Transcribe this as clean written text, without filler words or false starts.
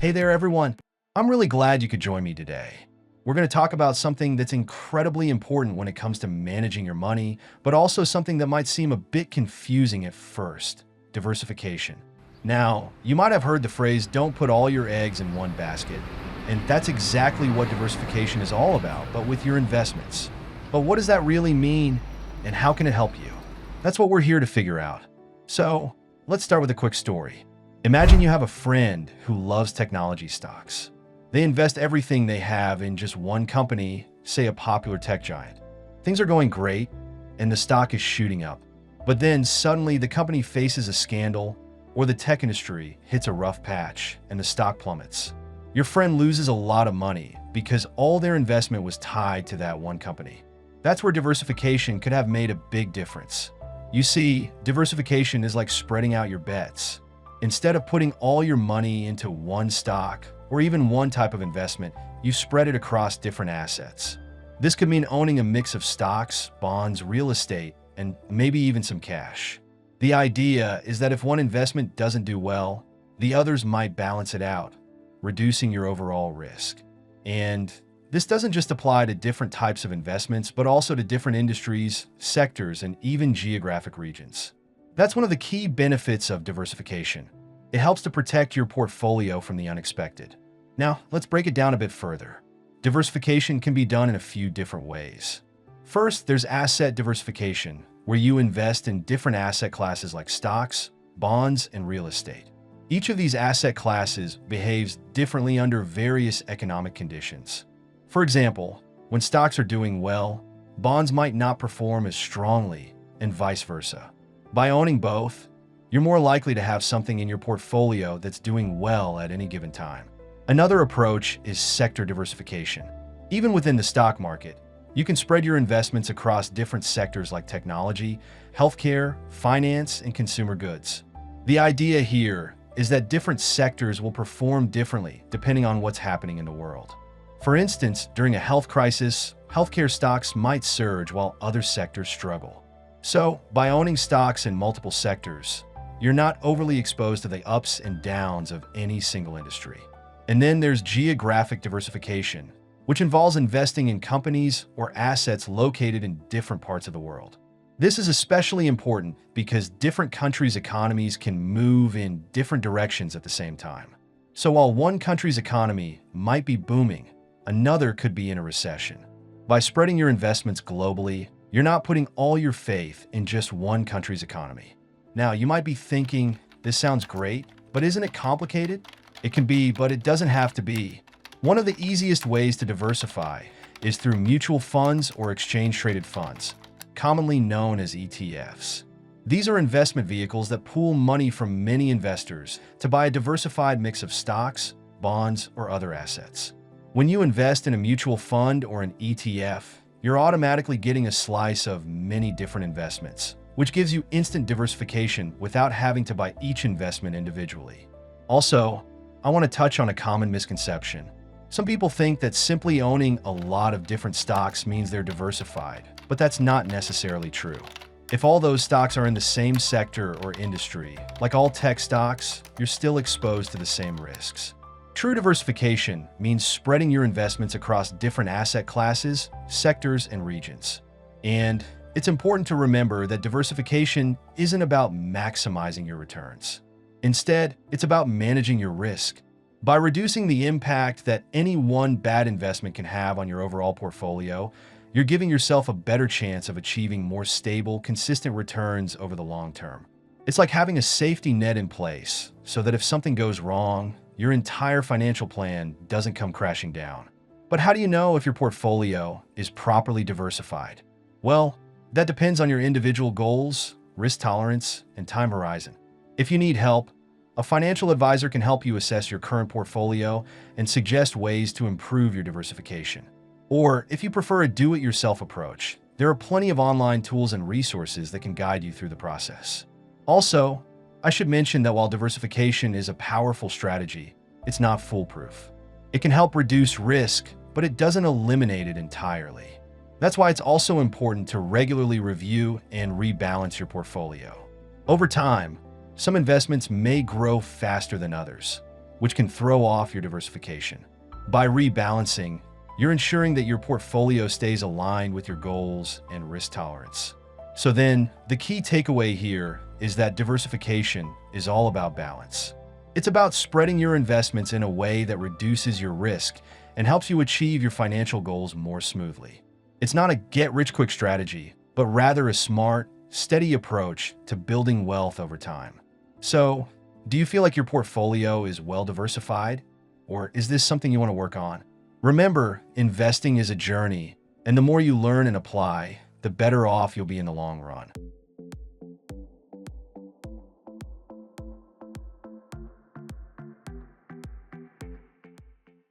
Hey there, everyone. I'm really glad you could join me today. We're going to talk about something that's incredibly important when it comes to managing your money, but also something that might seem a bit confusing at first: diversification. Now, you might have heard the phrase, don't put all your eggs in one basket. And that's exactly what diversification is all about, but with your investments. But what does that really mean, and how can it help you? That's what we're here to figure out. So, let's start with a quick story. Imagine you have a friend who loves technology stocks. They invest everything they have in just one company, say a popular tech giant. Things are going great, and the stock is shooting up. But then suddenly the company faces a scandal, or the tech industry hits a rough patch, and the stock plummets. Your friend loses a lot of money because all their investment was tied to that one company. That's where diversification could have made a big difference. You see, diversification is like spreading out your bets. Instead of putting all your money into one stock or even one type of investment, you spread it across different assets. This could mean owning a mix of stocks, bonds, real estate, and maybe even some cash. The idea is that if one investment doesn't do well, the others might balance it out, reducing your overall risk. And this doesn't just apply to different types of investments, but also to different industries, sectors, and even geographic regions. That's one of the key benefits of diversification. It helps to protect your portfolio from the unexpected. Now, let's break it down a bit further. Diversification can be done in a few different ways. First, there's asset diversification, where you invest in different asset classes like stocks, bonds, and real estate. Each of these asset classes behaves differently under various economic conditions. For example, when stocks are doing well, bonds might not perform as strongly, and vice versa. By owning both, you're more likely to have something in your portfolio that's doing well at any given time. Another approach is sector diversification. Even within the stock market, you can spread your investments across different sectors like technology, healthcare, finance, and consumer goods. The idea here is that different sectors will perform differently depending on what's happening in the world. For instance, during a health crisis, healthcare stocks might surge while other sectors struggle. So, by owning stocks in multiple sectors, you're not overly exposed to the ups and downs of any single industry. And then there's geographic diversification, which involves investing in companies or assets located in different parts of the world. This is especially important because different countries' economies can move in different directions at the same time. So while one country's economy might be booming, another could be in a recession. By spreading your investments globally, you're not putting all your faith in just one country's economy. Now, you might be thinking, this sounds great, but isn't it complicated? It can be, but it doesn't have to be. One of the easiest ways to diversify is through mutual funds or exchange-traded funds, commonly known as ETFs. These are investment vehicles that pool money from many investors to buy a diversified mix of stocks, bonds, or other assets. When you invest in a mutual fund or an ETF, you're automatically getting a slice of many different investments, which gives you instant diversification without having to buy each investment individually. Also, I want to touch on a common misconception. Some people think that simply owning a lot of different stocks means they're diversified, but that's not necessarily true. If all those stocks are in the same sector or industry, like all tech stocks, you're still exposed to the same risks. True diversification means spreading your investments across different asset classes, sectors, and regions. And it's important to remember that diversification isn't about maximizing your returns. Instead, it's about managing your risk. By reducing the impact that any one bad investment can have on your overall portfolio, you're giving yourself a better chance of achieving more stable, consistent returns over the long term. It's like having a safety net in place so that if something goes wrong, your entire financial plan doesn't come crashing down. But how do you know if your portfolio is properly diversified? Well, that depends on your individual goals, risk tolerance, and time horizon. If you need help, a financial advisor can help you assess your current portfolio and suggest ways to improve your diversification. Or if you prefer a do-it-yourself approach, there are plenty of online tools and resources that can guide you through the process. Also, I should mention that while diversification is a powerful strategy, it's not foolproof. It can help reduce risk, but it doesn't eliminate it entirely. That's why it's also important to regularly review and rebalance your portfolio. Over time, some investments may grow faster than others, which can throw off your diversification. By rebalancing, you're ensuring that your portfolio stays aligned with your goals and risk tolerance. So then, the key takeaway here is that diversification is all about balance. It's about spreading your investments in a way that reduces your risk and helps you achieve your financial goals more smoothly. It's not a get-rich-quick strategy, but rather a smart, steady approach to building wealth over time. So, do you feel like your portfolio is well diversified? Or is this something you want to work on? Remember, investing is a journey, and the more you learn and apply, the better off you'll be in the long run.